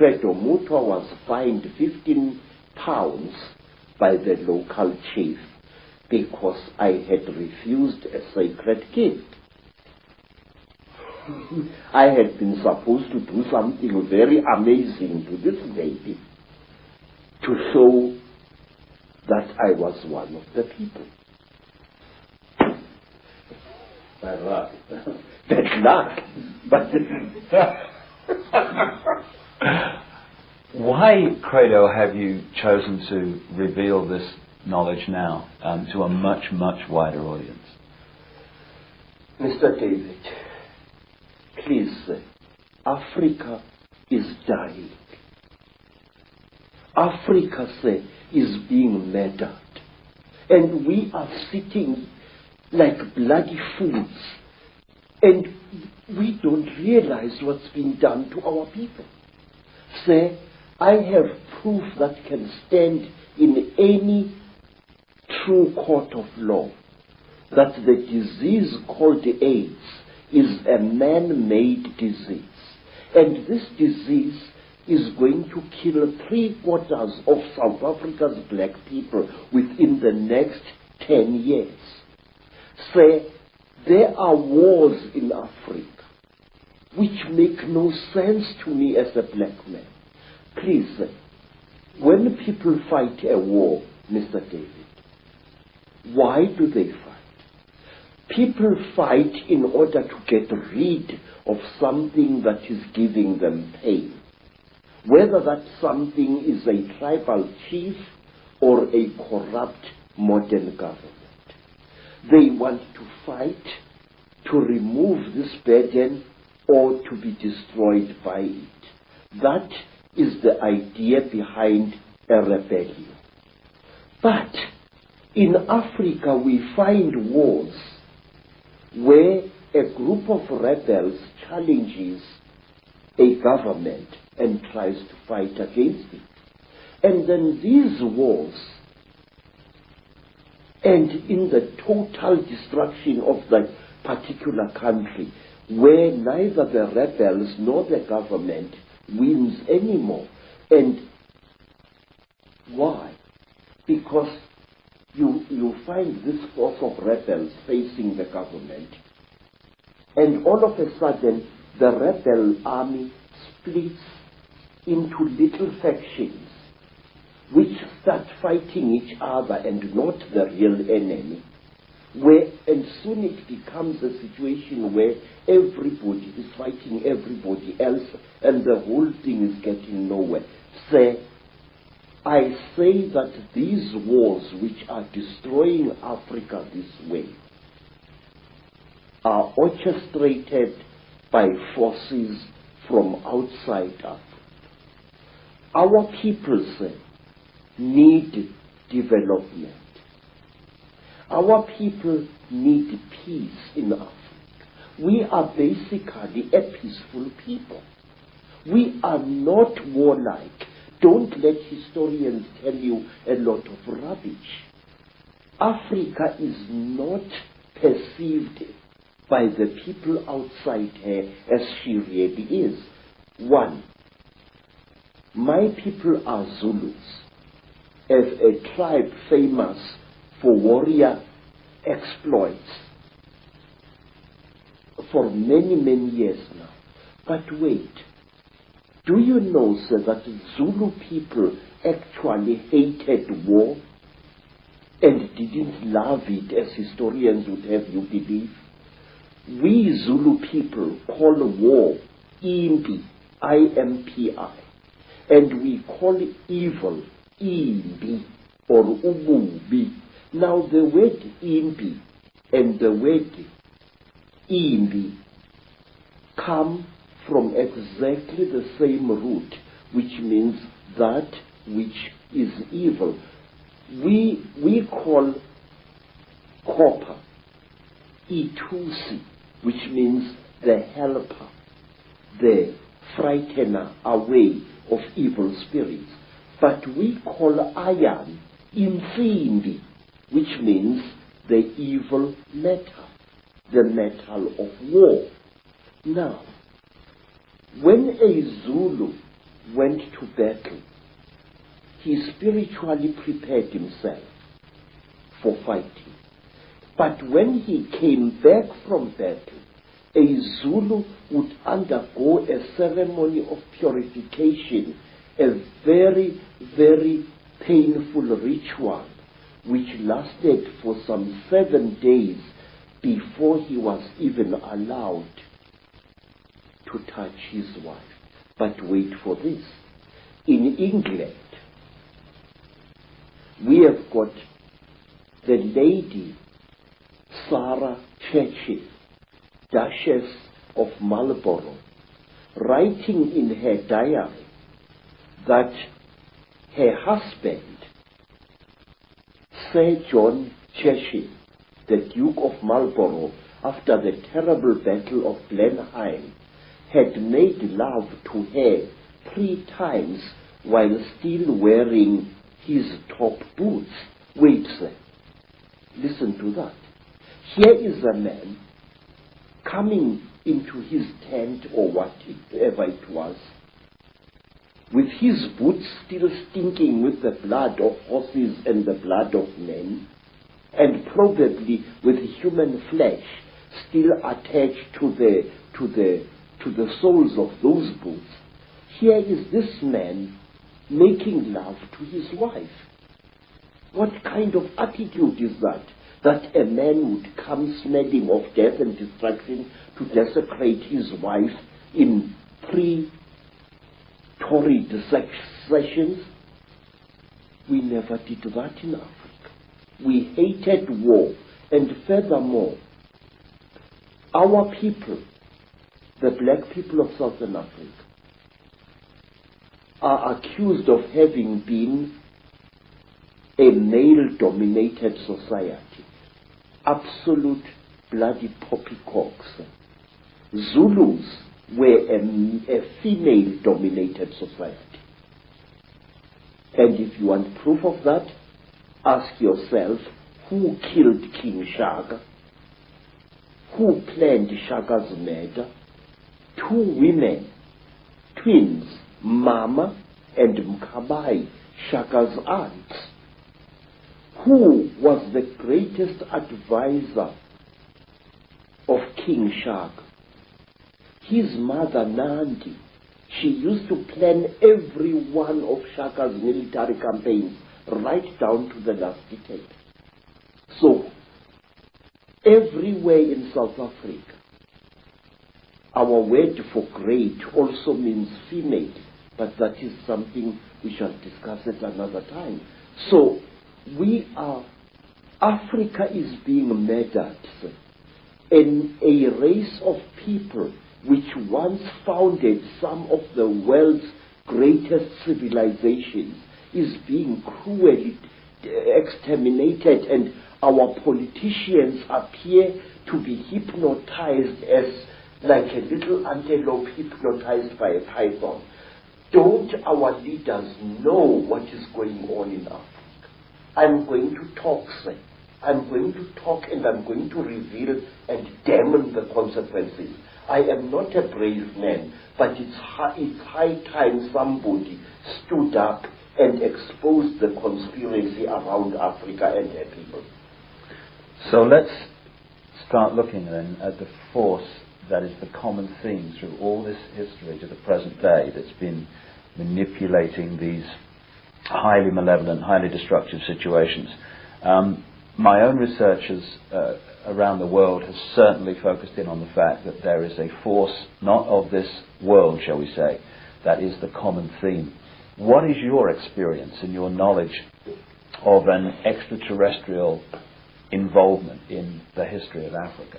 Credo Mutwa was fined £15 by the local chief because I had refused a sacred gift. I had been supposed to do something very amazing to this lady to show that I was one of the people. Bad luck. Bad luck. But why, Credo, have you chosen to reveal this knowledge now to a much, much wider audience? Mr. David, please, Africa is dying. Africa, is being murdered. And we are sitting like bloody fools. And we don't realize what's been done to our people. I have proof that can stand in any true court of law that the disease called AIDS is a man-made disease. And this disease is going to kill 3/4 of South Africa's black people within the next 10 years. There are wars in Africa which make no sense to me as a black man. Please, when people fight a war, Mr. David, why do they fight? People fight in order to get rid of something that is giving them pain. Whether that something is a tribal chief or a corrupt modern government. They want to fight to remove this burden or to be destroyed by it. That is the idea behind a rebellion. But in Africa we find wars where a group of rebels challenges a government and tries to fight against it. And then these wars end in the total destruction of that particular country, where neither the rebels nor the government wins anymore. And why? Because you find this force of rebels facing the government, and all of a sudden the rebel army splits into little factions which start fighting each other and not the real enemy, and soon it becomes a situation where everybody is fighting everybody else and the whole thing is getting nowhere. I say that these wars which are destroying Africa this way are orchestrated by forces from outside Africa. Our people need development. Our people need peace in Africa. We are basically a peaceful people. We are not warlike. Don't let historians tell you a lot of rubbish. Africa is not perceived by the people outside her as she really is. One, my people are Zulus, as a tribe famous for warrior exploits for many, many years now. But wait, do you know, sir, that Zulu people actually hated war and didn't love it as historians would have you believe? We Zulu people call war impi, I-M-P-I, and we call it evil, imbi, or ububi. Now the word imbi and the word imbi come from exactly the same root, which means that which is evil. We call copper itusi, which means the helper, the frightener away of evil spirits. But we call iron insimbi, which means the evil metal, the metal of war. Now, when a Zulu went to battle, he spiritually prepared himself for fighting. But when he came back from battle, a Zulu would undergo a ceremony of purification, a very, very painful ritual, which lasted for some 7 days before he was even allowed to touch his wife. But wait for this. In England, we have got the Lady Sarah Churchill, Duchess of Marlborough, writing in her diary that her husband, Sir John Churchill, the Duke of Marlborough, after the terrible battle of Blenheim, had made love to her 3 times while still wearing his top boots. Wait, sir. Listen to that. Here is a man coming into his tent or whatever it was, with his boots still stinking with the blood of horses and the blood of men, and probably with human flesh still attached to the soles of those boots. Here is this man making love to his wife. What kind of attitude is that? That a man would come smelling of death and destruction to desecrate his wife in 3 torrid sessions? We never did that in Africa. We hated war. And furthermore, our people, the black people of Southern Africa, are accused of having been a male-dominated society. Absolute bloody poppycocks. Zulus were a female-dominated society. And if you want proof of that, ask yourself, who killed King Shaka? Who planned Shaka's murder? 2 women, twins, Mama and Mkabai, Shaka's aunts. Who was the greatest advisor of King Shaka? His mother Nandi. She used to plan every one of Shaka's military campaigns right down to the last detail. So, everywhere in South Africa, our word for great also means female, but that is something we shall discuss at another time. So, Africa is being murdered, and a race of people which once founded some of the world's greatest civilizations is being cruelly exterminated, and our politicians appear to be hypnotized as like a little antelope hypnotized by a python. Don't our leaders know what is going on in Africa? I'm going to talk, sir. I'm going to talk, and I'm going to reveal and damn the consequences. I am not a brave man, but it's high time somebody stood up and exposed the conspiracy around Africa and her people. So let's start looking then at the force that is the common theme through all this history to the present day that's been manipulating these highly malevolent, highly destructive situations. My own research around the world has certainly focused in on the fact that there is a force not of this world, shall we say, that is the common theme. What is your experience and your knowledge of an extraterrestrial involvement in the history of Africa?